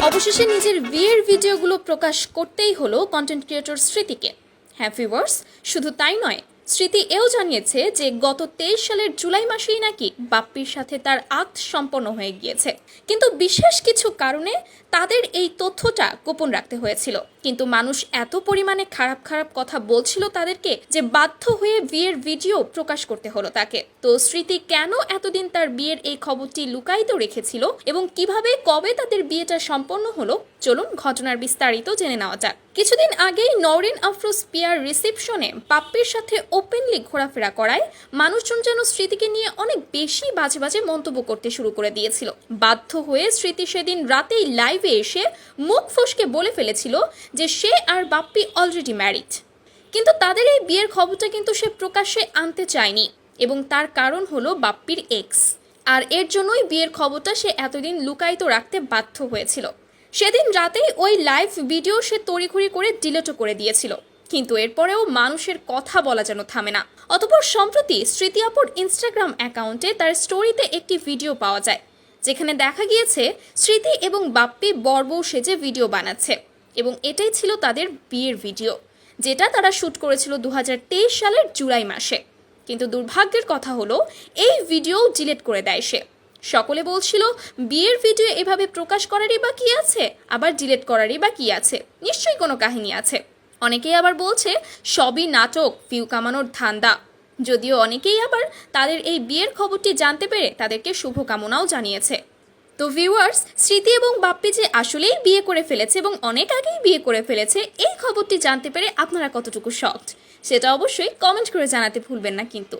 অবশেষে নিজের বিয়ের ভিডিওগুলো প্রকাশ করতেই হলো কন্টেন্ট ক্রিয়েটর স্মৃতিকে। হ্যাঁ ভিউয়ার্স, শুধু তাই নয়, স্মৃতি এও জানিয়েছে যে গত 23 সালের জুলাই মাসেই নাকি বাপ্পির সাথে তার আক্ত সম্পন্ন হয়ে গিয়েছে, কিন্তু বিশেষ কিছু কারণে তাদের এই তথ্যটা গোপন রাখতে হয়েছিল। কিন্তু মানুষ এত পরিমাণে খারাপ খারাপ কথা বলছিল তাদেরকে যে বাধ্য হয়ে বিয়ের ভিডিও প্রকাশ করতে হলো তাকে। তো স্মৃতি কেন এতদিন তার বিয়ের এই খবরটি লুকায়িত রেখেছিল এবং কিভাবে কবে তাদের বিয়েটা সম্পন্ন হলো, চলুন ঘটনার বিস্তারিত জেনে নেওয়া যাক। কিছুদিন আগেই নওরিন আফরোজ পিয়ার রিসেপশনে বাপ্পির সাথে ওপেনলি ঘোরাফেরা করায় মানুষজন যেন স্মৃতিকে নিয়ে অনেক বেশি বাজে বাজে মন্তব্য করতে শুরু করে দিয়েছিল। বাধ্য হয়ে স্মৃতি সেদিন রাতেই লাইভে এসে মুখ ফসকে বলে ফেলেছিল যে সে আর বাপ্পি অলরেডি ম্যারিড। কিন্তু তাদের এই বিয়ের খবরটা কিন্তু সে প্রকাশ্যে আনতে চায়নি, এবং তার কারণ হলো বাপ্পির এক্স। আর এর জন্যই বিয়ের খবরটা সে এতদিন লুকায়িত রাখতে বাধ্য হয়েছিল। সেদিন রাতেই ওই লাইভ ভিডিও সে তড়িঘড়ি করে ডিলিটও করে দিয়েছিল, কিন্তু এরপরেও মানুষের কথা বলা যেন থামে না। অতঃপর সম্প্রতি স্মৃতি আপুর ইনস্টাগ্রাম অ্যাকাউন্টে তার স্টোরিতে একটি ভিডিও পাওয়া যায়, যেখানে দেখা গিয়েছে স্মৃতি এবং বাপ্পি বরবউ সেজে ভিডিও বানাচ্ছে, এবং এটাই ছিল তাদের বিয়ের ভিডিও, যেটা তারা শ্যুট করেছিল 2023 সালের জুলাই মাসে। কিন্তু দুর্ভাগ্যের কথা হলো এই ভিডিও ডিলিট করে দেয় সে। সকলে বলছিল বিয়ের ভিডিও এভাবে প্রকাশ করারই বা কি আছে, আবার ডিলিট করারই বা কি আছে, নিশ্চয়ই কোনো কাহিনী আছে। অনেকেই আবার বলছে সবই নাটক, ভিউ কামানোর ধান্দা। যদিও অনেকেই আবার তাদের এই বিয়ের খবরটি জানতে পেরে তাদেরকে শুভকামনাও জানিয়েছে। তো ভিউয়ার্স, স্মৃতি এবং বাপ্পি যে আসলেই বিয়ে করে ফেলেছে এবং অনেক আগেই বিয়ে করে ফেলেছে, এই খবরটি জানতে পেরে আপনারা কতটুকু শকড, সেটা অবশ্যই কমেন্ট করে জানাতে ভুলবেন না কিন্তু।